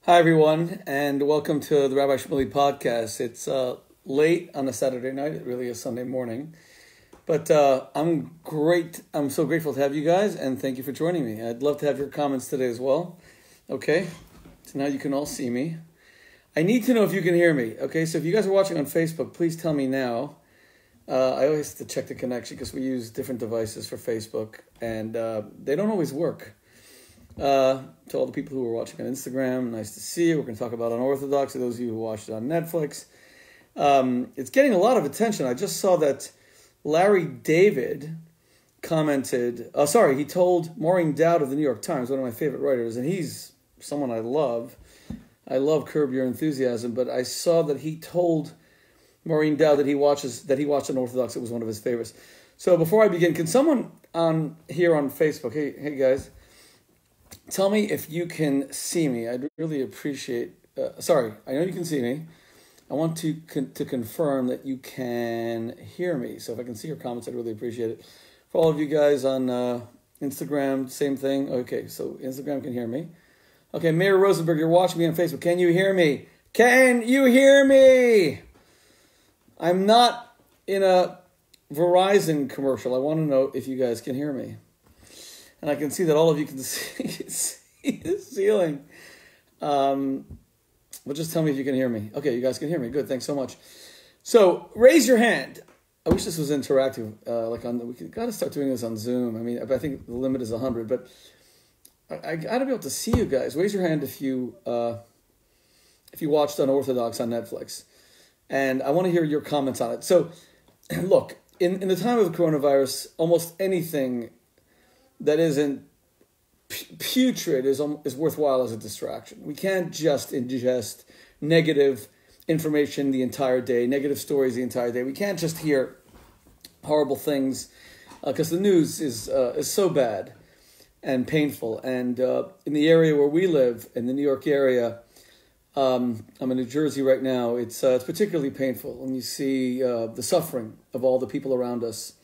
Hi, everyone, and welcome to the Rabbi Shmuley podcast. It's late on a Saturday night. It really is Sunday morning. But I'm great. I'm so grateful to have you guys, and thank you for joining me. I'd love to have your comments today as well. Okay, so now you can all see me. I need to know if you can hear me. Okay, so if you guys are watching on Facebook, please tell me now. I always have to check the connection because we use different devices for Facebook, and they don't always work. To all the people who are watching on Instagram, nice to see you. We're going to talk about Unorthodox, to those of you who watched it on Netflix. It's getting a lot of attention. I just saw that Larry David commented, he told Maureen Dowd of the New York Times, one of my favorite writers, and he's someone I love. I love Curb Your Enthusiasm, but I saw that he told Maureen Dowd that he watched Unorthodox. It was one of his favorites. So before I begin, can someone here on Facebook, hey guys, tell me if you can see me. I'd really appreciate. I know you can see me. I want to confirm that you can hear me. So if I can see your comments, I'd really appreciate it. For all of you guys on Instagram, same thing. Okay, so Instagram can hear me. Okay, Mayor Rosenberg, you're watching me on Facebook. Can you hear me? Can you hear me? I'm not in a Verizon commercial. I want to know if you guys can hear me. And I can see that all of you can see the ceiling. But just tell me if you can hear me. Okay, you guys can hear me. Good, thanks so much. So raise your hand. I wish this was interactive. We got to start doing this on Zoom. I mean, I think the limit is 100. But I got to be able to see you guys. Raise your hand if you watched Unorthodox on Netflix. And I want to hear your comments on it. So, look, in the time of the coronavirus, almost anything that isn't putrid is worthwhile as a distraction. We can't just ingest negative information the entire day, negative stories the entire day. We can't just hear horrible things because the news is so bad and painful. And in the area where we live, in the New York area, I'm in New Jersey right now. It's particularly painful when you see the suffering of all the people around us.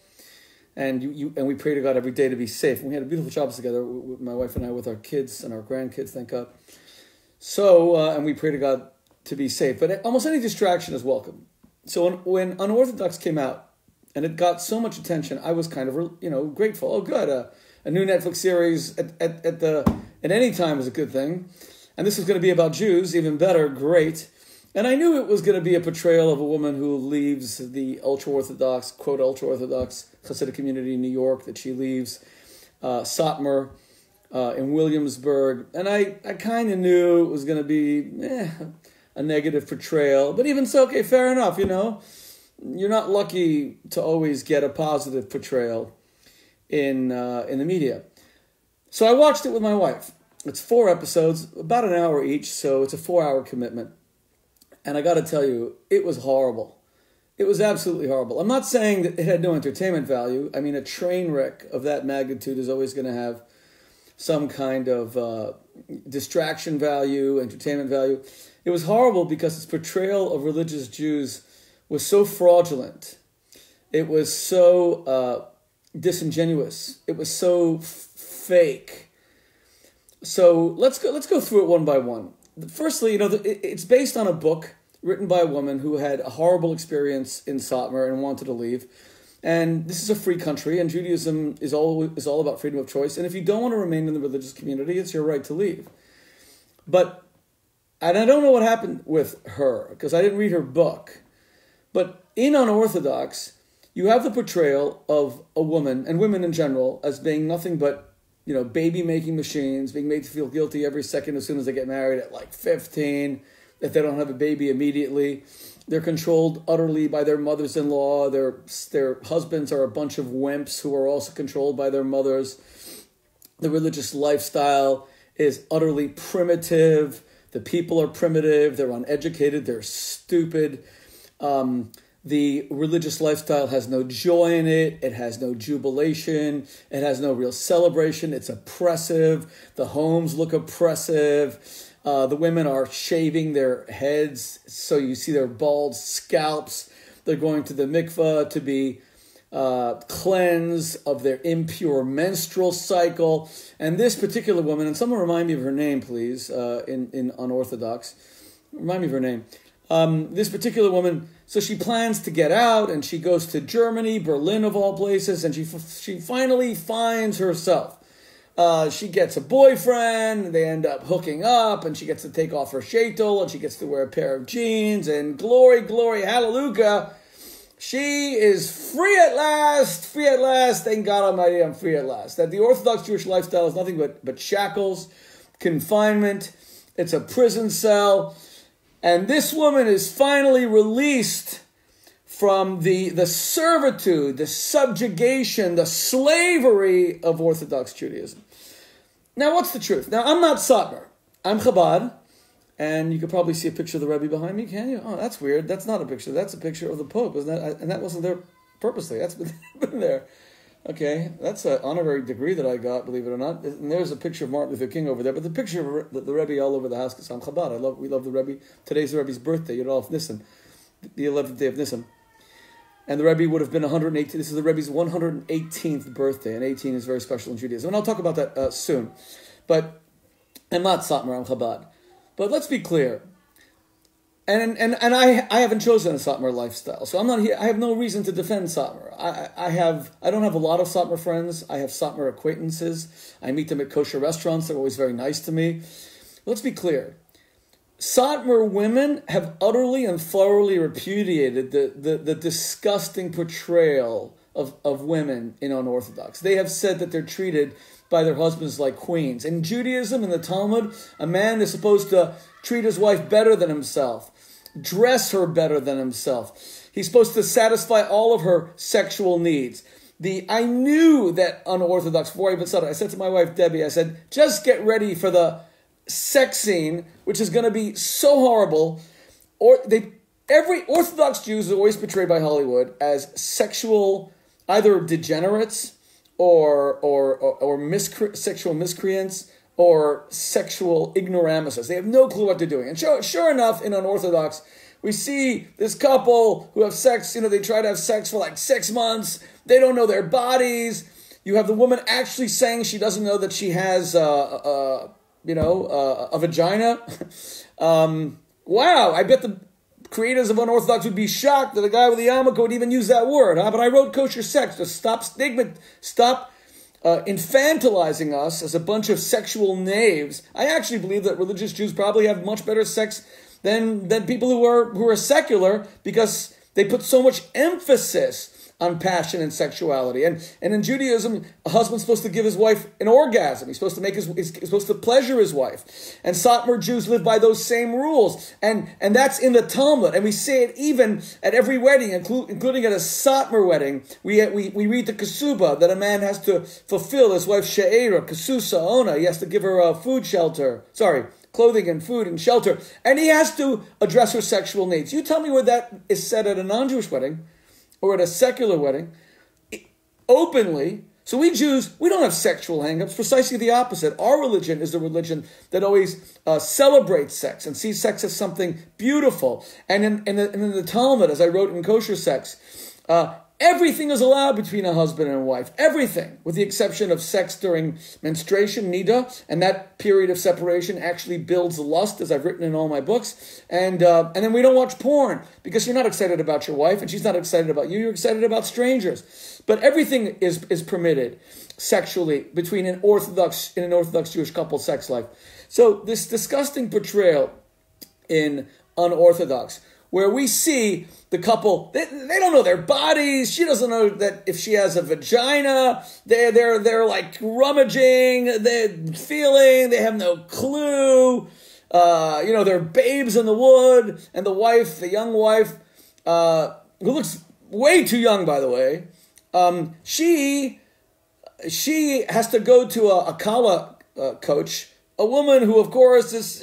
And we pray to God every day to be safe. And we had a beautiful Shabbos together, my wife and I, with our kids and our grandkids, thank God. So, and we pray to God to be safe. But almost any distraction is welcome. So when Unorthodox came out, and it got so much attention, I was kind of, grateful. Oh, good, a new Netflix series at any time is a good thing. And this was going to be about Jews, even better, great. And I knew it was going to be a portrayal of a woman who leaves the ultra-Orthodox, quote, ultra-Orthodox Hasidic community in New York, that she leaves Satmar in Williamsburg. And I kind of knew it was going to be a negative portrayal. But even so, okay, fair enough, You're not lucky to always get a positive portrayal in the media. So I watched it with my wife. It's 4 episodes, about an hour each, so it's a 4-hour commitment. And I got to tell you, it was horrible. It was absolutely horrible. I'm not saying that it had no entertainment value. I mean, a train wreck of that magnitude is always going to have some kind of distraction value, entertainment value. It was horrible because its portrayal of religious Jews was so fraudulent. It was so disingenuous. It was so fake. So let's go through it one by one. Firstly, it's based on a book written by a woman who had a horrible experience in Satmar and wanted to leave. And this is a free country, and Judaism is all about freedom of choice. And if you don't want to remain in the religious community, it's your right to leave. And I don't know what happened with her, because I didn't read her book. But in Unorthodox, you have the portrayal of a woman, and women in general, as being nothing but baby-making machines, being made to feel guilty every second as soon as they get married at like 15, if they don't have a baby immediately. They're controlled utterly by their mothers-in-law. Their husbands are a bunch of wimps who are also controlled by their mothers. The religious lifestyle is utterly primitive. The people are primitive. They're uneducated. They're stupid. The religious lifestyle has no joy in it. It has no jubilation. It has no real celebration. It's oppressive. The homes look oppressive. The women are shaving their heads, so you see their bald scalps. They're going to the mikveh to be cleanse of their impure menstrual cycle. And this particular woman, and someone remind me of her name, please, in Unorthodox. Remind me of her name. This particular woman, so she plans to get out, and she goes to Germany, Berlin of all places, and she finally finds herself. She gets a boyfriend, they end up hooking up, and she gets to take off her sheitel, and she gets to wear a pair of jeans, and glory, glory, hallelujah, she is free at last, thank God Almighty, I'm free at last. That the Orthodox Jewish lifestyle is nothing but shackles, confinement, it's a prison cell, and this woman is finally released from the servitude, the subjugation, the slavery of Orthodox Judaism. Now, what's the truth? Now, I'm not Sabra. I'm Chabad. And you could probably see a picture of the Rebbe behind me, can you? Oh, that's weird. That's not a picture. That's a picture of the Pope, isn't that? And that wasn't there purposely. That's been there. Okay, that's an honorary degree that I got, believe it or not. And there's a picture of Martin Luther King over there. But the picture of the Rebbe all over the house, because I'm Chabad. We love the Rebbe. Today's the Rebbe's birthday, Yud Aleph Nisan, the 11th day of Nisan. And the Rebbe would have been 118. This is the Rebbe's 118th birthday, and 18 is very special in Judaism. And I'll talk about that soon. But I'm not Satmar, I'm Chabad. But let's be clear. And I haven't chosen a Satmar lifestyle, so I'm not here. I have no reason to defend Satmar. I don't have a lot of Satmar friends. I have Satmar acquaintances. I meet them at kosher restaurants. They're always very nice to me. Let's be clear. Satmar women have utterly and thoroughly repudiated the disgusting portrayal of women in Unorthodox. They have said that they're treated by their husbands like queens. In Judaism, in the Talmud, a man is supposed to treat his wife better than himself, dress her better than himself. He's supposed to satisfy all of her sexual needs. I knew that Unorthodox, before I even started, I said to my wife, Debbie, I said, just get ready for the sex scene, which is going to be so horrible. Every Orthodox Jews are always portrayed by Hollywood as sexual, either degenerates or sexual miscreants or sexual ignoramuses. They have no clue what they're doing. And sure enough, in Unorthodox, we see this couple who have sex. They try to have sex for like 6 months. They don't know their bodies. You have the woman actually saying she doesn't know that she has a vagina. Wow, I bet the creators of Unorthodox would be shocked that a guy with a yarmulke would even use that word. Huh? But I wrote kosher sex to stop infantilizing us as a bunch of sexual knaves. I actually believe that religious Jews probably have much better sex than people who are secular, because they put so much emphasis on passion and sexuality. And in Judaism, a husband's supposed to give his wife an orgasm. He's supposed to he's supposed to pleasure his wife. And Satmar Jews live by those same rules. And that's in the Talmud. And we say it even at every wedding, including at a Satmar wedding. We read the Kesuba, that a man has to fulfill his wife's she'era, Kesusa, Ona. He has to give her clothing and food and shelter. And he has to address her sexual needs. You tell me where that is said at a non-Jewish wedding, or at a secular wedding, openly. So we Jews, we don't have sexual hang-ups, precisely the opposite. Our religion is the religion that always celebrates sex and sees sex as something beautiful. And in the Talmud, as I wrote in Kosher Sex, everything is allowed between a husband and a wife. Everything, with the exception of sex during menstruation, nida, and that period of separation actually builds lust, as I've written in all my books. And then we don't watch porn, because you're not excited about your wife, and she's not excited about you. You're excited about strangers. But everything is permitted sexually between an Orthodox Jewish couple's sex life. So this disgusting portrayal in Unorthodox, where we see the couple, they don't know their bodies. She doesn't know that if she has a vagina. They're like rummaging, they're feeling, they have no clue. They're babes in the wood, and the young wife, who looks way too young, by the way, she has to go to a Kala coach, a woman who, of course, is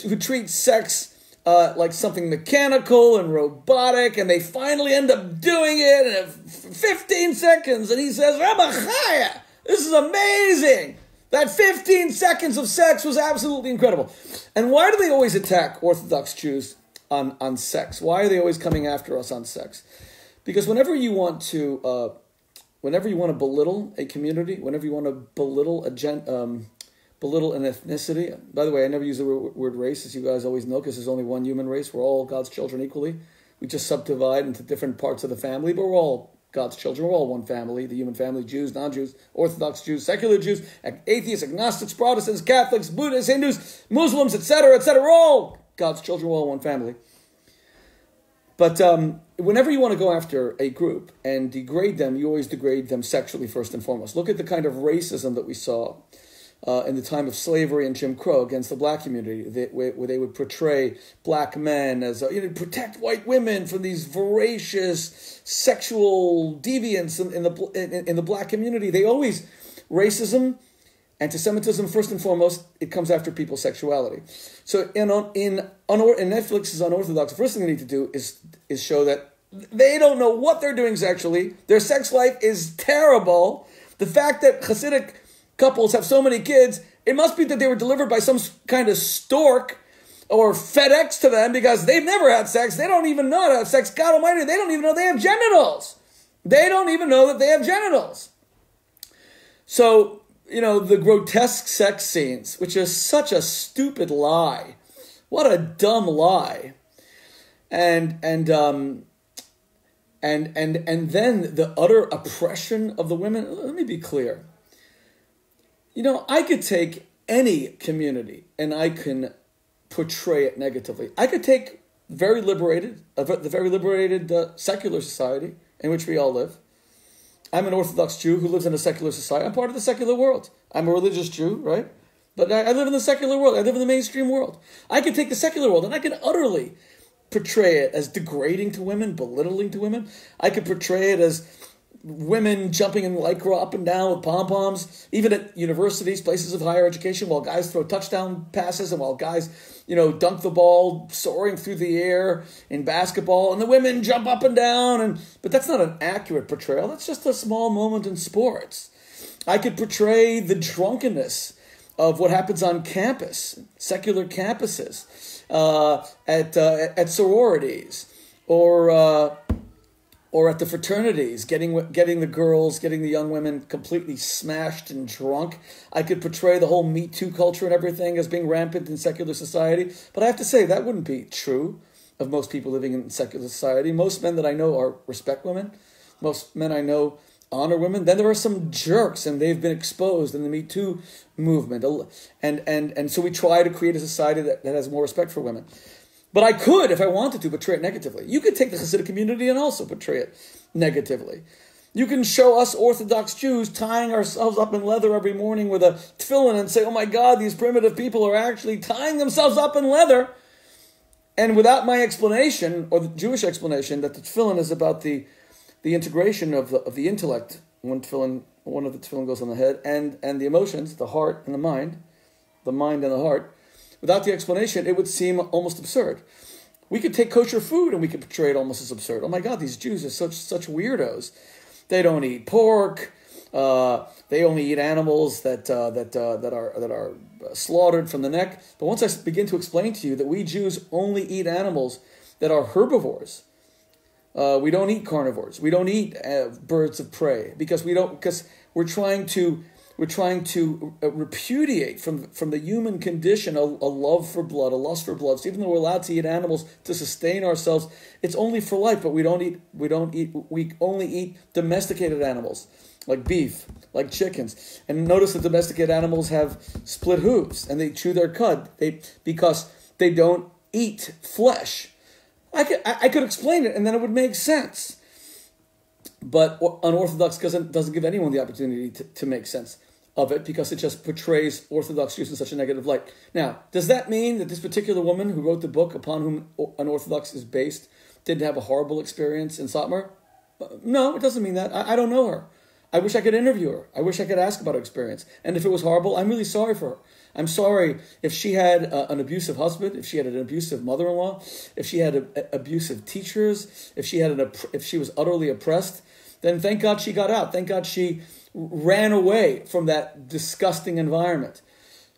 who treats sex like something mechanical and robotic, and they finally end up doing it in 15 seconds, and he says, Rabbi Chaya, this is amazing. That 15 seconds of sex was absolutely incredible. And why do they always attack Orthodox Jews on sex? Why are they always coming after us on sex? Because whenever you want to belittle a community, whenever you want to belittle belittle an ethnicity. By the way, I never use the word race, as you guys always know, because there's only one human race. We're all God's children equally. We just subdivide into different parts of the family, but we're all God's children. We're all one family, the human family, Jews, non-Jews, Orthodox Jews, secular Jews, atheists, agnostics, Protestants, Catholics, Buddhists, Hindus, Muslims, etc., etc. We're all God's children. We're all one family. But whenever you want to go after a group and degrade them, you always degrade them sexually first and foremost. Look at the kind of racism that we saw in the time of slavery and Jim Crow against the black community, where they would portray black men as protect white women from these voracious sexual deviants in the black community. They always racism, anti-Semitism first and foremost. It comes after people's sexuality. So in Netflix's Unorthodox, the first thing they need to do is show that they don't know what they're doing sexually. Their sex life is terrible. The fact that Hasidic couples have so many kids, it must be that they were delivered by some kind of stork or FedEx to them, because they've never had sex. They don't even know how to have sex. God Almighty, they don't even know they have genitals. They don't even know that they have genitals. So, the grotesque sex scenes, which is such a stupid lie. What a dumb lie. And then the utter oppression of the women. Let me be clear. I could take any community and I can portray it negatively. I could take the very liberated secular society in which we all live. I'm an Orthodox Jew who lives in a secular society. I'm part of the secular world. I'm a religious Jew, right? But I live in the secular world. I live in the mainstream world. I can take the secular world and I can utterly portray it as degrading to women, belittling to women. I could portray it as women jumping in lycra up and down with pom-poms, even at universities, places of higher education, while guys throw touchdown passes and while guys, dunk the ball soaring through the air in basketball, and the women jump up and down. But that's not an accurate portrayal. That's just a small moment in sports. I could portray the drunkenness of what happens on campus, secular campuses, at sororities, or at the fraternities, getting the girls, getting the young women completely smashed and drunk. I could portray the whole Me Too culture and everything as being rampant in secular society. But I have to say, that wouldn't be true of most people living in secular society. Most men that I know respect women. Most men I know honor women. Then there are some jerks, and they've been exposed in the Me Too movement. And so we try to create a society that has more respect for women. But I could, if I wanted to, portray it negatively. You could take the Hasidic community and also portray it negatively. You can show us Orthodox Jews tying ourselves up in leather every morning with a tefillin and say, oh my God, these primitive people are actually tying themselves up in leather. And without my explanation, or the Jewish explanation, that the tefillin is about the integration of the intellect. One of the tefillin goes on the head, and the emotions, the heart and the mind and the heart. Without the explanation, it would seem almost absurd. We could take kosher food and we could portray it almost as absurd. Oh my God, these Jews are such weirdos. They don't eat pork. They only eat animals that are slaughtered from the neck. But once I begin to explain to you that we Jews only eat animals that are herbivores, we don't eat carnivores. We don't eat birds of prey because we're trying to repudiate from the human condition a love for blood, a lust for blood. So even though we're allowed to eat animals to sustain ourselves, it's only for life. But we only eat domesticated animals like beef, like chickens. And notice that domesticated animals have split hooves and they chew their cud because they don't eat flesh. I could explain it and then it would make sense. But Unorthodox doesn't give anyone the opportunity to make sense of it because it just portrays Orthodox Jews in such a negative light. Now, does that mean that this particular woman who wrote the book upon whom Unorthodox is based didn't have a horrible experience in Satmar? No, it doesn't mean that. I don't know her. I wish I could interview her. I wish I could ask about her experience. And if it was horrible, I'm really sorry for her. I'm sorry if she had an abusive husband, if she had an abusive mother-in-law, if she had abusive teachers, if she was utterly oppressed. Then thank God she got out. Thank God she ran away from that disgusting environment.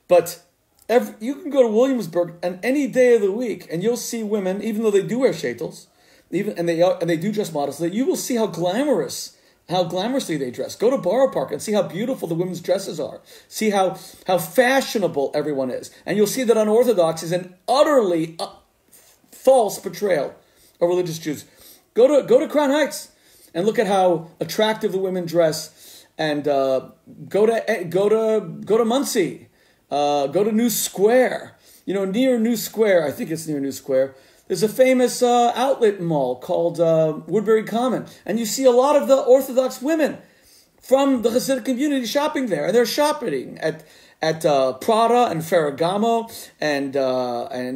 But you can go to Williamsburg on any day of the week and you'll see women, even though they do wear shaitels, and they do dress modestly, you will see how glamorously they dress. Go to Borough Park and see how beautiful the women's dresses are. See how fashionable everyone is. And you'll see that Unorthodox is an utterly false portrayal of religious Jews. Go to Crown Heights and look at how attractive the women dress. And go to Muncie. Go to New Square. Near New Square, I think it's near New Square, there's a famous outlet mall called Woodbury Common. And you see a lot of the Orthodox women from the Hasidic community shopping there. And they're shopping at Prada and Ferragamo and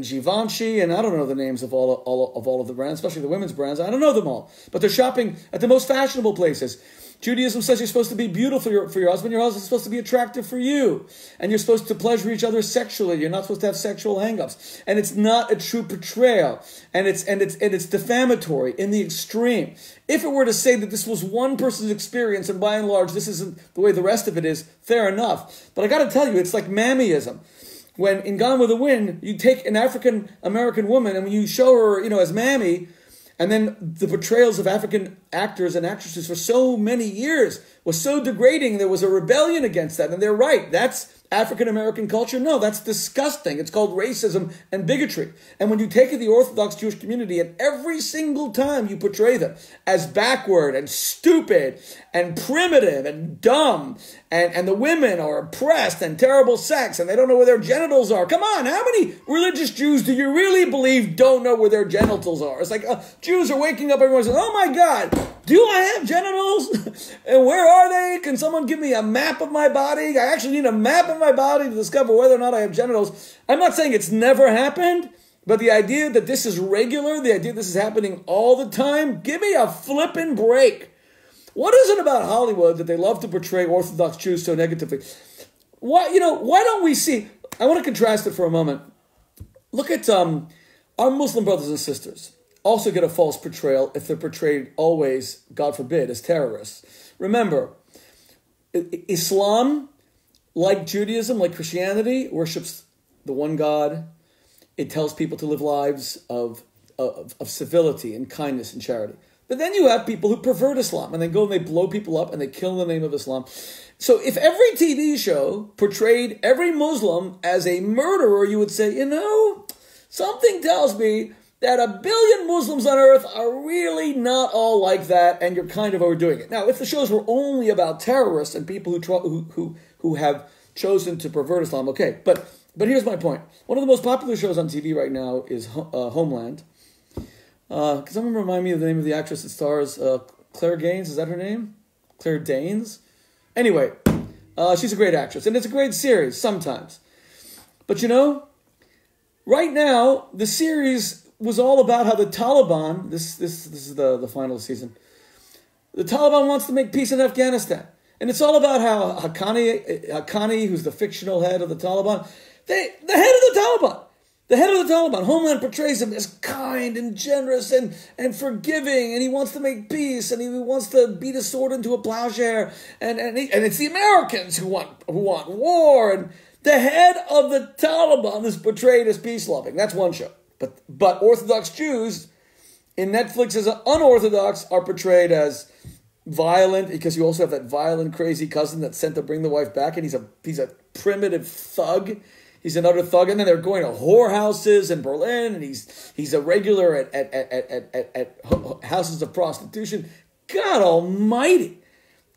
Givenchy. And I don't know the names of all of the brands, especially the women's brands. I don't know them all. But they're shopping at the most fashionable places. Judaism says you're supposed to be beautiful for your husband. Your husband's supposed to be attractive for you. And you're supposed to pleasure each other sexually. You're not supposed to have sexual hang-ups. And it's not a true portrayal. And it's defamatory in the extreme. If it were to say that this was one person's experience and by and large this isn't the way the rest of it is, fair enough. But I got to tell you, it's like mammyism. When in Gone with the Wind, you take an African-American woman and when you show her, as mammy, and then the portrayals of African actors and actresses for so many years was so degrading, there was a rebellion against that. And they're right. That's African-American culture. No, that's disgusting. It's called racism and bigotry. And when you take the Orthodox Jewish community and every single time you portray them as backward and stupid and primitive and dumb, and the women are oppressed and terrible sex and they don't know where their genitals are. Come on, how many religious Jews do you really believe don't know where their genitals are? It's like Jews are waking up, everyone's saying, oh my God, do I have genitals? And where are they? Can someone give me a map of my body? I actually need a map of my body to discover whether or not I have genitals. I'm not saying it's never happened, but the idea that this is regular, the idea this is happening all the time, give me a flipping break. What is it about Hollywood that they love to portray Orthodox Jews so negatively? Why don't we see? I want to contrast it for a moment. Look at our Muslim brothers and sisters. Also get a false portrayal if they're portrayed always, God forbid, as terrorists. Remember, Islam, like Judaism, like Christianity, worships the one God. It tells people to live lives of civility and kindness and charity. But then you have people who pervert Islam, and they go and they blow people up and they kill in the name of Islam. So if every TV show portrayed every Muslim as a murderer, you would say, something tells me that 1 billion Muslims on earth are really not all like that, and you're kind of overdoing it. Now, if the shows were only about terrorists and people who have chosen to pervert Islam, okay. But here's my point. One of the most popular shows on TV right now is Homeland. Can someone remind me of the name of the actress that stars Claire Gaines? Is that her name? Claire Danes? Anyway, she's a great actress, and it's a great series sometimes. But right now the series was all about how the Taliban. This is the final season. The Taliban wants to make peace in Afghanistan, and it's all about how Haqqani, who's the fictional head of the Taliban, the head of the Taliban. The head of the Taliban, Homeland, portrays him as kind and generous and forgiving, and he wants to make peace, and he wants to beat a sword into a plowshare, and it's the Americans who want war, and the head of the Taliban is portrayed as peace-loving. That's one show. But Orthodox Jews in Netflix as unorthodox are portrayed as violent, because you also have that violent, crazy cousin that's sent to bring the wife back, and he's a primitive thug. He's an utter thug, and then they're going to whorehouses in Berlin, and he's a regular at houses of prostitution. God Almighty,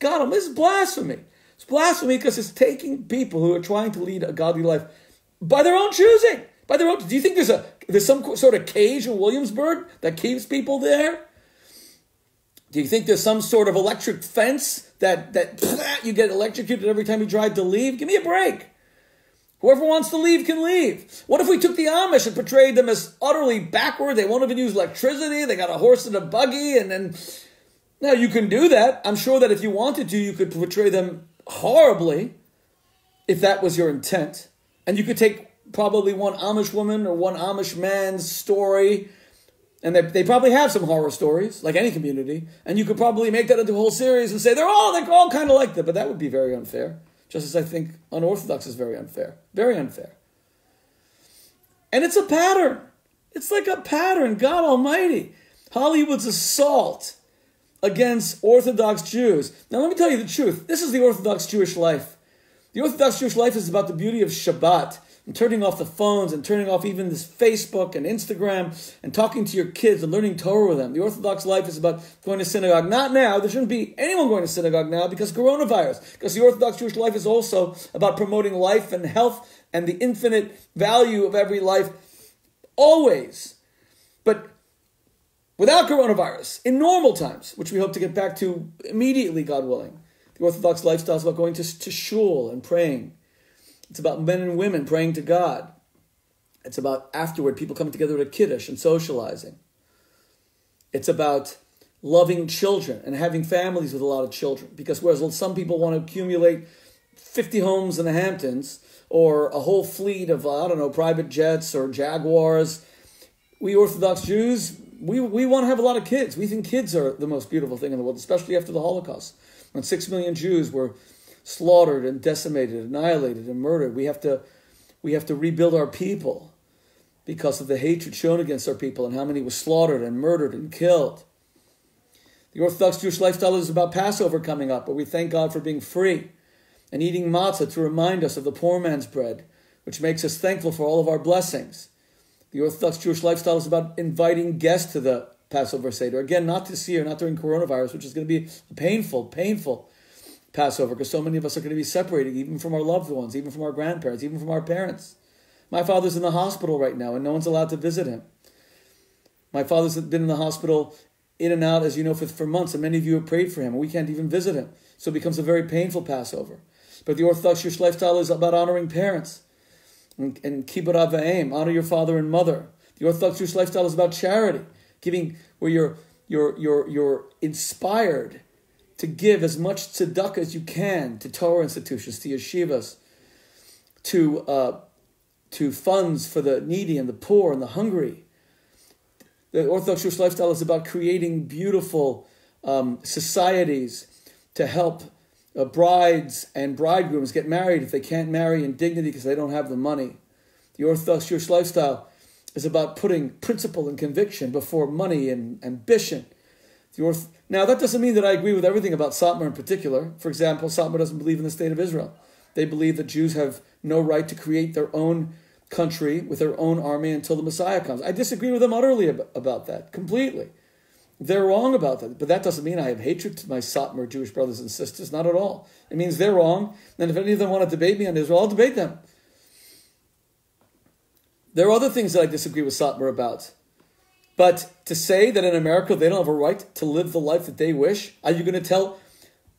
this is blasphemy. It's blasphemy because it's taking people who are trying to lead a godly life by their own choosing. Do you think there's some sort of cage in Williamsburg that keeps people there? Do you think there's some sort of electric fence that you get electrocuted every time you try to leave? Give me a break. Whoever wants to leave can leave. What if we took the Amish and portrayed them as utterly backward? They won't even use electricity. They got a horse and a buggy. And then, now you can do that. I'm sure that if you wanted to, you could portray them horribly if that was your intent. And you could take probably one Amish woman or one Amish man's story, and they probably have some horror stories, like any community, and you could probably make that into a whole series and say they're all kind of like that, but that would be very unfair. Just as I think unorthodox is very unfair. Very unfair. And it's a pattern. It's like a pattern. God Almighty. Hollywood's assault against Orthodox Jews. Now let me tell you the truth. This is the Orthodox Jewish life. The Orthodox Jewish life is about the beauty of Shabbat and turning off the phones and turning off even this Facebook and Instagram and talking to your kids and learning Torah with them. The Orthodox life is about going to synagogue. Not now. There shouldn't be anyone going to synagogue now because coronavirus. Because the Orthodox Jewish life is also about promoting life and health and the infinite value of every life always. But without coronavirus, in normal times, which we hope to get back to immediately, God willing, the Orthodox lifestyle is about going to shul and praying. It's about men and women praying to God. It's about afterward people coming together at a kiddush and socializing. It's about loving children and having families with a lot of children. Because whereas some people want to accumulate 50 homes in the Hamptons or a whole fleet of, private jets or Jaguars, we Orthodox Jews, we want to have a lot of kids. We think kids are the most beautiful thing in the world, especially after the Holocaust, when 6 million Jews were slaughtered and decimated, annihilated and murdered. We have to rebuild our people because of the hatred shown against our people and how many was slaughtered and murdered and killed. The Orthodox Jewish lifestyle is about Passover coming up, where we thank God for being free and eating matzah to remind us of the poor man's bread, which makes us thankful for all of our blessings. The Orthodox Jewish lifestyle is about inviting guests to the Passover Seder. Again, not this year, not during coronavirus, which is going to be a painful Passover, because so many of us are going to be separated, even from our loved ones, even from our grandparents, even from our parents. My father's in the hospital right now, and no one's allowed to visit him. My father's been in the hospital in and out, as you know, for months, and many of you have prayed for him, and we can't even visit him. So it becomes a very painful Passover. But the Orthodox Jewish lifestyle is about honoring parents and kibbud av v'em, honor your father and mother. The Orthodox Jewish lifestyle is about charity, giving where you're inspired to give as much tzedakah as you can to Torah institutions, to yeshivas, to funds for the needy and the poor and the hungry. The Orthodox Jewish lifestyle is about creating beautiful societies to help brides and bridegrooms get married if they can't marry in dignity because they don't have the money. The Orthodox Jewish lifestyle is about putting principle and conviction before money and ambition. Now, that doesn't mean that I agree with everything about Satmar in particular. For example, Satmar doesn't believe in the state of Israel. They believe that Jews have no right to create their own country with their own army until the Messiah comes. I disagree with them utterly about that, completely. They're wrong about that. But that doesn't mean I have hatred to my Satmar Jewish brothers and sisters. Not at all. It means they're wrong. And if any of them want to debate me on Israel, I'll debate them. There are other things that I disagree with Satmar about. But to say that in America they don't have a right to live the life that they wish, are you going to tell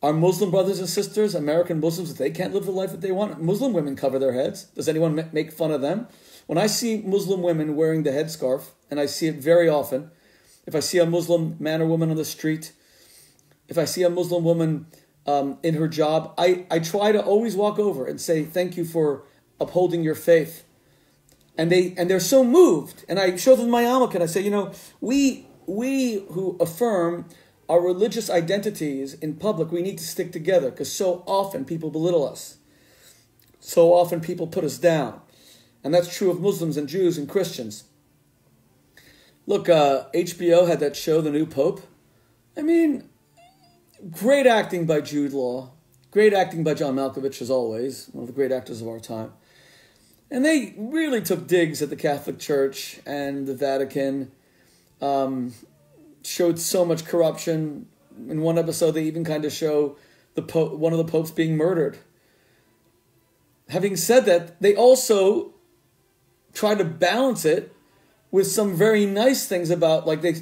our Muslim brothers and sisters, American Muslims, that they can't live the life that they want? Muslim women cover their heads. Does anyone make fun of them? When I see Muslim women wearing the headscarf, and I see it very often, if I see a Muslim man or woman on the street, if I see a Muslim woman in her job, I try to always walk over and say, thank you for upholding your faith. And they're so moved, and I show them my yarmulke, and I say, we who affirm our religious identities in public, we need to stick together, because so often people belittle us. So often people put us down. And that's true of Muslims and Jews and Christians. Look, HBO had that show, The New Pope. I mean, great acting by Jude Law. Great acting by John Malkovich, as always, one of the great actors of our time. And they really took digs at the Catholic Church and the Vatican, showed so much corruption. In one episode, they even kind of show one of the popes being murdered. Having said that, they also try to balance it with some very nice things about, like they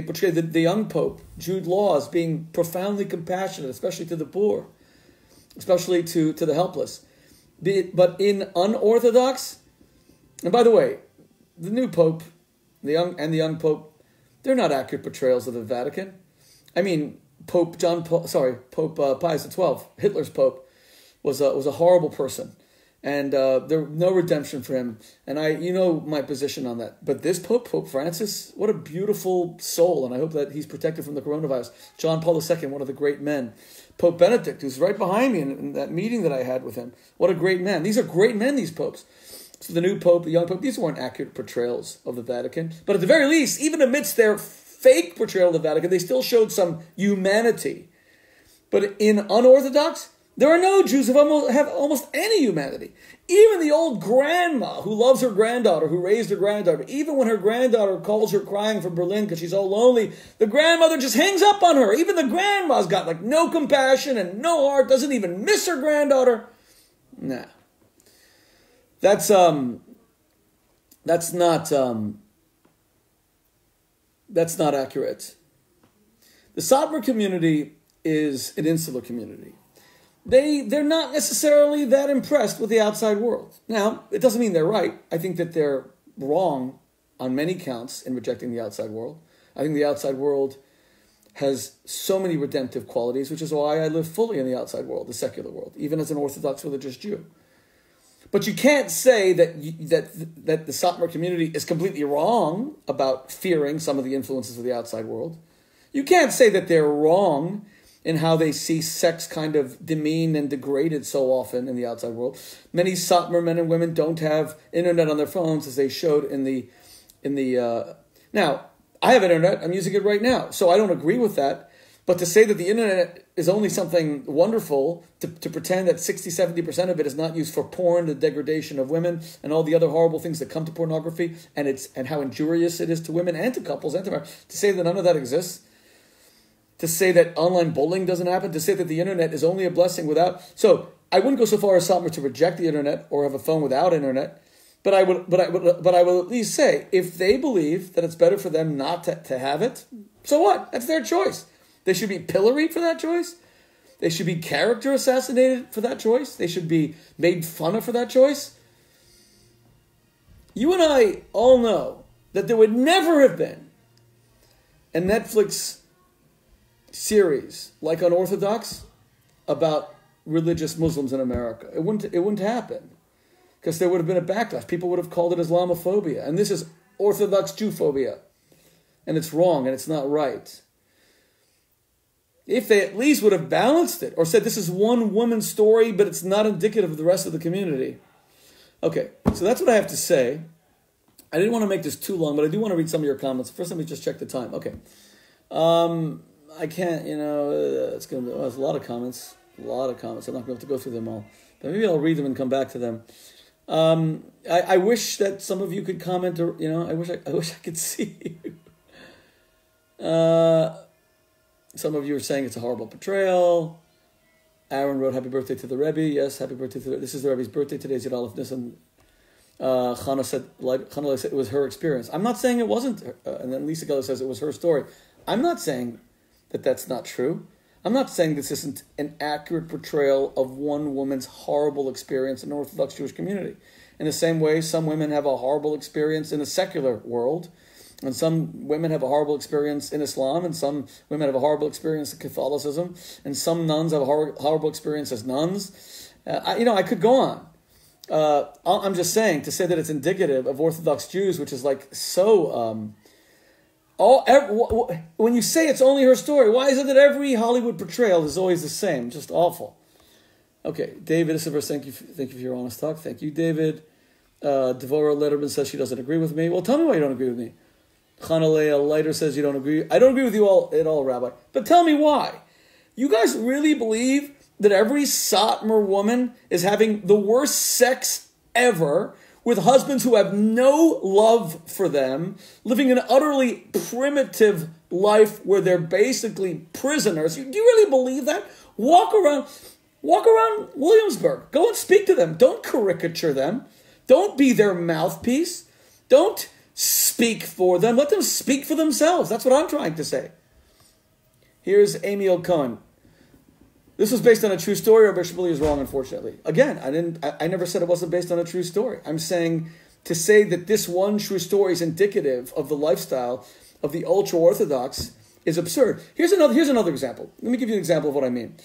portray the young pope, Jude Law, as being profoundly compassionate, especially to the poor, especially to the helpless. But in unorthodox, and by the way, the new pope, the young pope, they're not accurate portrayals of the Vatican. I mean, Pope Pius XII, Hitler's pope, was a horrible person, and there no redemption for him. And you know my position on that. But this Pope Francis, what a beautiful soul, and I hope that he's protected from the coronavirus. John Paul II, one of the great men. Pope Benedict, who's right behind me in that meeting that I had with him. What a great man. These are great men, these popes. So the new pope, the young pope, these weren't accurate portrayals of the Vatican. But at the very least, even amidst their fake portrayal of the Vatican, they still showed some humanity. But in unorthodox, there are no Jews who have almost any humanity. Even the old grandma who loves her granddaughter, who raised her granddaughter, even when her granddaughter calls her crying from Berlin because she's all lonely, the grandmother just hangs up on her. Even the grandma's got like no compassion and no heart, doesn't even miss her granddaughter. Nah. That's not accurate. The Sabra community is an insular community. They're not necessarily that impressed with the outside world. Now, it doesn't mean they're right. I think that they're wrong on many counts in rejecting the outside world. I think the outside world has so many redemptive qualities, which is why I live fully in the outside world, the secular world, even as an Orthodox religious Jew. But you can't say that the Satmar community is completely wrong about fearing some of the influences of the outside world. You can't say that they're wrong in how they see sex kind of demeaned and degraded so often in the outside world. Many Satmar men and women don't have internet on their phones, as they showed in the. Now, I have internet. I'm using it right now, so I don't agree with that. But to say that the internet is only something wonderful, to pretend that 60-70% of it is not used for porn, the degradation of women, and all the other horrible things that come to pornography, and how injurious it is to women and to couples and to marriage, to say that none of that exists, to say that online bullying doesn't happen, to say that the internet is only a blessing without. So I wouldn't go so far as Satmar to reject the internet or have a phone without internet, but I will at least say, if they believe that it's better for them not to have it, so what? That's their choice. They should be pilloried for that choice. They should be character assassinated for that choice. They should be made fun of for that choice. You and I all know that there would never have been a Netflix series like Unorthodox about religious Muslims in America. It wouldn't happen, because there would have been a backlash. People would have called it Islamophobia, and this is Orthodox Jewphobia, and it's wrong and it's not right. If they at least would have balanced it or said this is one woman's story, but it's not indicative of the rest of the community. Okay, so that's what I have to say. I didn't want to make this too long, but I do want to read some of your comments. First, let me just check the time. Okay. I can't, it's going to be, there's a lot of comments. I'm not going to be able to go through them all. But maybe I'll read them and come back to them. I wish that some of you could comment, or, I wish I could see you. Some of you are saying it's a horrible portrayal. Aaron wrote, happy birthday to the Rebbe. Yes, happy birthday to the Rebbe. This is the Rebbe's birthday today. Yud Aleph Nisan. Chana said it was her experience. I'm not saying it wasn't. And then Lisa Geller says it was her story. I'm not saying that that's not true. I'm not saying this isn't an accurate portrayal of one woman's horrible experience in the Orthodox Jewish community. In the same way, some women have a horrible experience in the secular world, and some women have a horrible experience in Islam, and some women have a horrible experience in Catholicism, and some nuns have a horrible experience as nuns. I could go on. I'm just saying, to say that it's indicative of Orthodox Jews, which is like so... when you say it's only her story, why is it that every Hollywood portrayal is always the same? Just awful. Okay, David Isabel, thank you for your honest talk. Thank you, David. Devorah Letterman says she doesn't agree with me. Well, tell me why you don't agree with me. Chanalea Leiter says you don't agree. I don't agree with you all at all, Rabbi. But tell me why. You guys really believe that every Satmar woman is having the worst sex ever with husbands who have no love for them, living an utterly primitive life where they're basically prisoners? Do you really believe that? Walk around Williamsburg. Go and speak to them. Don't caricature them. Don't be their mouthpiece. Don't speak for them. Let them speak for themselves. That's what I'm trying to say. Here's Amy O'Cohen. This was based on a true story, or Bishop Lee is wrong, unfortunately. Again, I never said it wasn't based on a true story. I'm saying to say that this one true story is indicative of the lifestyle of the ultra-Orthodox is absurd. Here's another example. Let me give you an example of what I mean.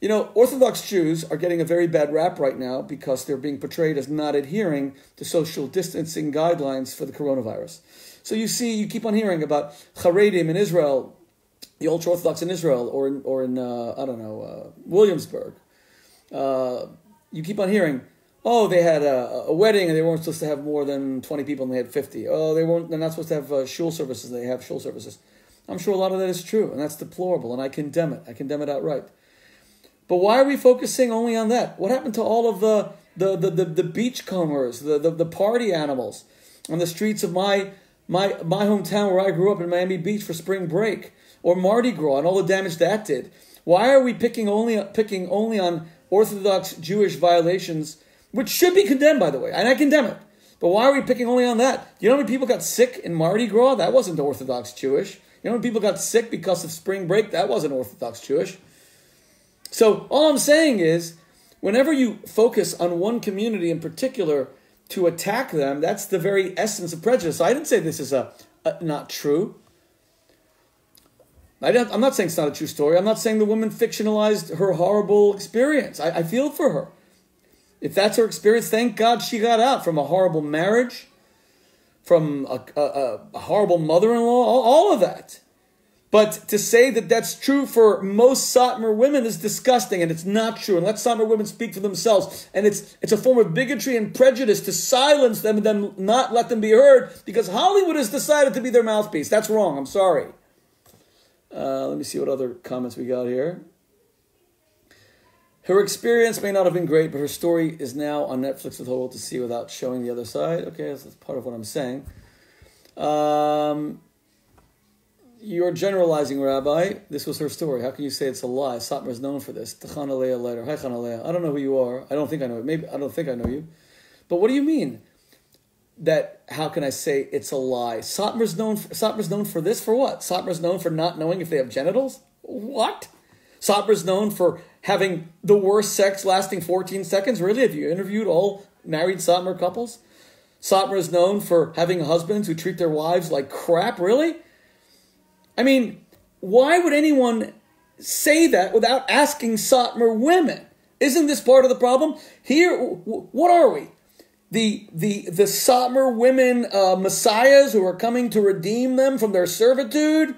Orthodox Jews are getting a very bad rap right now because they're being portrayed as not adhering to social distancing guidelines for the coronavirus. So you keep on hearing about Haredim in Israel, the ultra-Orthodox in Israel, or in Williamsburg. You keep on hearing, they had a wedding and they weren't supposed to have more than 20 people and they had 50. They're not supposed to have shul services, they have shul services. I'm sure a lot of that is true, and that's deplorable, and I condemn it. I condemn it outright. But why are we focusing only on that? What happened to all of the beachcombers, the party animals on the streets of my hometown where I grew up in Miami Beach for spring break, or Mardi Gras and all the damage that did? Why are we picking only on Orthodox Jewish violations, which should be condemned, by the way, and I condemn it. But why are we picking only on that? You know how many people got sick in Mardi Gras? That wasn't Orthodox Jewish. You know how many people got sick because of spring break? That wasn't Orthodox Jewish. So all I'm saying is, whenever you focus on one community in particular to attack them, that's the very essence of prejudice. So I didn't say this is not true. I'm not saying it's not a true story. I'm not saying the woman fictionalized her horrible experience. I feel for her. If that's her experience, thank God she got out from a horrible marriage, from a horrible mother-in-law, all of that. But to say that that's true for most Satmar women is disgusting, and it's not true. And let Satmar women speak for themselves. And it's a form of bigotry and prejudice to silence them and then not let them be heard because Hollywood has decided to be their mouthpiece. That's wrong. I'm sorry. Let me see what other comments we got here. Her experience may not have been great, but her story is now on Netflix for the whole world to see without showing the other side. Okay, that's part of what I'm saying. You're generalizing, Rabbi. This was her story. How can you say it's a lie? Satmar is known for this. Techan Aleya letter. Hi, Chan Aleya. I don't know who you are. I don't think I know you. Maybe I don't think I know you. But what do you mean? That how can I say it's a lie? Satmar's known for this. For what? Satmar's known for not knowing if they have genitals. What? Satmar's known for having the worst sex lasting 14 seconds. Really? Have you interviewed all married Satmar couples? Satmar is known for having husbands who treat their wives like crap. Really? I mean, why would anyone say that without asking Satmar women? Isn't this part of the problem? Here, what are we? The Satmar women messiahs who are coming to redeem them from their servitude?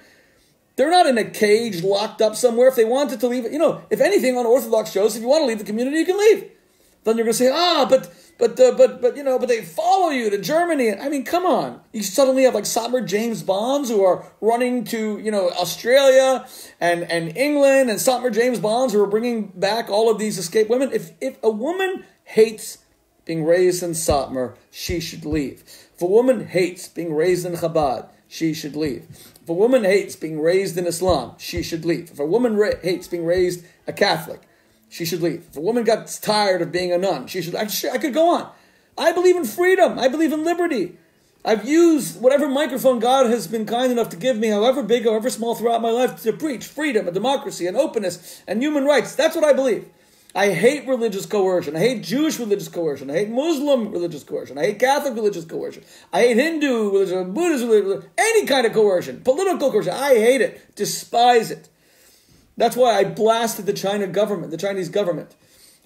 They're not in a cage locked up somewhere. If they wanted to leave, if anything on Orthodox shows, if you want to leave the community, you can leave. Then you're going to say, but they follow you to Germany. I mean, come on. You suddenly have like Sabra James Bonds who are running to, Australia and England, and Sabra James Bonds who are bringing back all of these escaped women. If a woman hates being raised in Satmar, she should leave. If a woman hates being raised in Chabad, she should leave. If a woman hates being raised in Islam, she should leave. If a woman hates being raised a Catholic, she should leave. If a woman got tired of being a nun, she should. I could go on. I believe in freedom. I believe in liberty. I've used whatever microphone God has been kind enough to give me, however big, however small, throughout my life, to preach freedom and democracy and openness and human rights. That's what I believe. I hate religious coercion. I hate Jewish religious coercion. I hate Muslim religious coercion. I hate Catholic religious coercion. I hate Hindu religion, Buddhist religion, any kind of coercion, political coercion. I hate it. Despise it. That's why I blasted the Chinese government,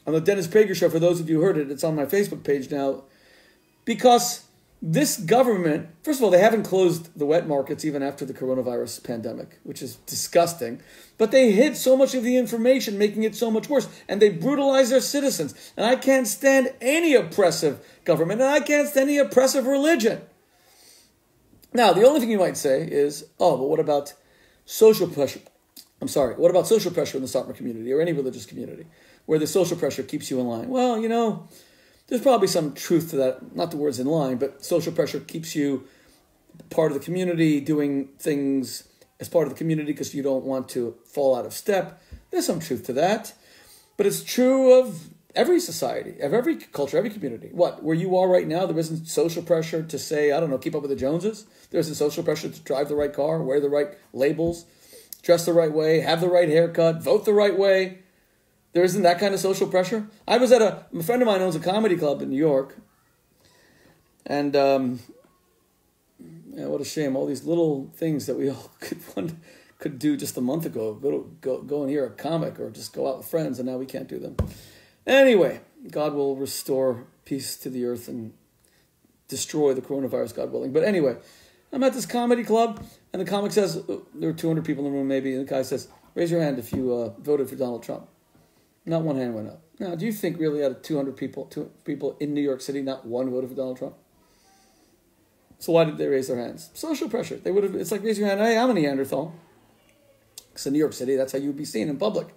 on the Dennis Prager show. For those of you who heard it, it's on my Facebook page now. Because this government, first of all, they haven't closed the wet markets even after the coronavirus pandemic, which is disgusting. But they hid so much of the information, making it so much worse. And they brutalize their citizens. And I can't stand any oppressive government. And I can't stand any oppressive religion. Now, the only thing you might say is, but what about social pressure? What about social pressure in the Satmar community or any religious community where the social pressure keeps you in line? Well, there's probably some truth to that. Not the words in line, but social pressure keeps you part of the community, doing things as part of the community because you don't want to fall out of step. There's some truth to that. But it's true of every society, of every culture, every community. What? Where you are right now, there isn't social pressure to say, keep up with the Joneses. There isn't social pressure to drive the right car, wear the right labels, dress the right way, have the right haircut, vote the right way. There isn't that kind of social pressure. I was at a friend of mine owns a comedy club in New York. And what a shame. All these little things that we all could do just a month ago. Go and hear a comic or just go out with friends, and now we can't do them. Anyway, God will restore peace to the earth and destroy the coronavirus, God willing. But anyway, I'm at this comedy club, and the comic says, there are 200 people in the room maybe, and the guy says, raise your hand if you voted for Donald Trump. Not one hand went up. Now, do you think really out of 200 people in New York City, not one voted for Donald Trump? So why did they raise their hands? Social pressure. They would have. It's like raise your hand. Hey, I'm a Neanderthal. Because in New York City, that's how you would be seen in public.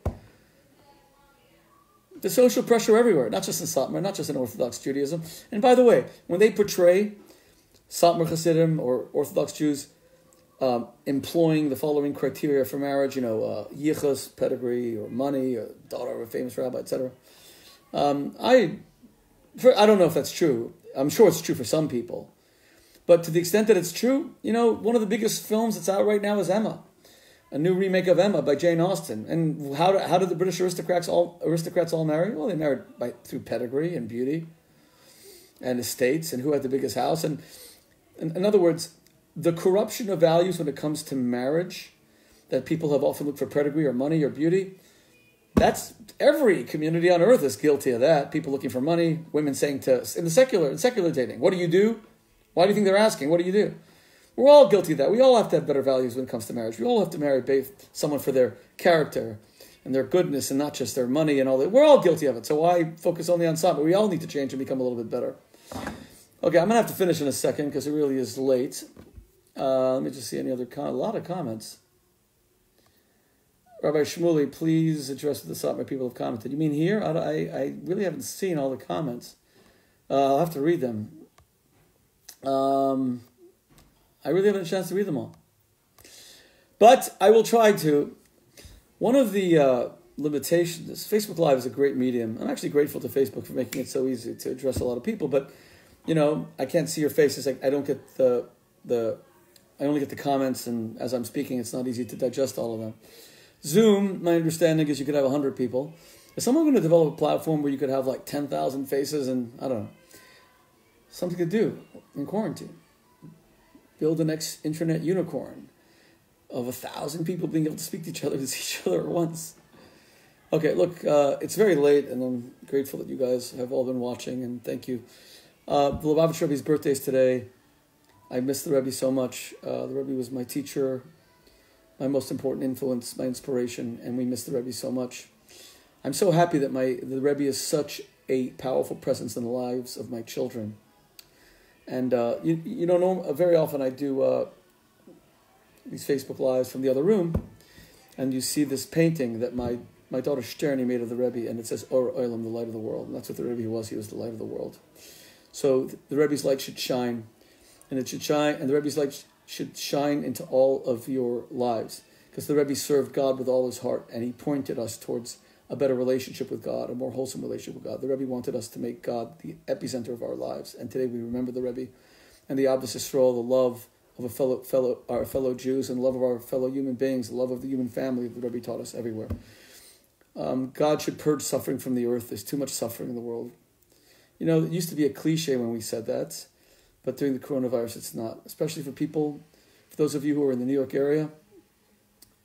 The social pressure everywhere, not just in Satmar, not just in Orthodox Judaism. And by the way, when they portray Satmar Hasidim or Orthodox Jews employing the following criteria for marriage, yichus, pedigree, or money, or daughter of a famous rabbi, etc. I don't know if that's true. I'm sure it's true for some people. But to the extent that it's true, one of the biggest films that's out right now is Emma. A new remake of Emma by Jane Austen. And how did the British aristocrats all marry? Well, they married through pedigree and beauty and estates and who had the biggest house. And in other words, the corruption of values when it comes to marriage, that people have often looked for pedigree or money or beauty, that's every community on earth is guilty of that. People looking for money, women saying in secular dating, what do you do? Why do you think they're asking? What do you do? We're all guilty of that. We all have to have better values when it comes to marriage. We all have to marry someone for their character and their goodness and not just their money and all that. We're all guilty of it. So why focus only on some? But we all need to change and become a little bit better. Okay, I'm going to have to finish in a second because it really is late. Let me just see any other a lot of comments. Rabbi Shmuley, please address what the Satmar people have commented. You mean here? I really haven't seen all the comments. I'll have to read them. I really haven't had a chance to read them all. But I will try to. One of the limitations, Facebook Live is a great medium. I'm actually grateful to Facebook for making it so easy to address a lot of people. But, I can't see your faces. I don't get I only get the comments, and as I'm speaking, it's not easy to digest all of them. Zoom, my understanding is you could have 100 people. Is someone going to develop a platform where you could have like 10,000 faces and, I don't know, something to do in quarantine? Build the next internet unicorn of 1,000 people being able to speak to each other at once. Okay, look, it's very late, and I'm grateful that you guys have all been watching, and thank you. The Lubavitch Rebbe's birthday is today. I miss the Rebbe so much. The Rebbe was my teacher, my most important influence, my inspiration, and we miss the Rebbe so much. I'm so happy that the Rebbe is such a powerful presence in the lives of my children. And you don't know, very often I do these Facebook Lives from the other room, and you see this painting that my daughter Sterni made of the Rebbe, and it says, Or Olam, the light of the world. And that's what the Rebbe was. He was the light of the world. So the Rebbe's light should shine, and it should shine, and the Rebbe's light should shine into all of your lives, because the Rebbe served God with all his heart, and he pointed us towards a better relationship with God, a more wholesome relationship with God. The Rebbe wanted us to make God the epicenter of our lives, and today we remember the Rebbe and the Abbas Yisrael, the love of our fellow Jews, and love of our fellow human beings, the love of the human family that the Rebbe taught us everywhere. God should purge suffering from the earth. There's too much suffering in the world. It used to be a cliche when we said that, but during the coronavirus, it's not. Especially for those of you who are in the New York area,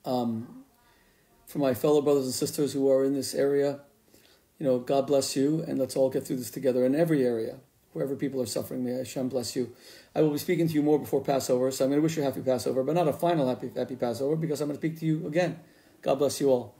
for my fellow brothers and sisters who are in this area, God bless you, and let's all get through this together in every area. Wherever people are suffering, may Hashem bless you. I will be speaking to you more before Passover, so I'm going to wish you a happy Passover, but not a final happy Passover, because I'm going to speak to you again. God bless you all.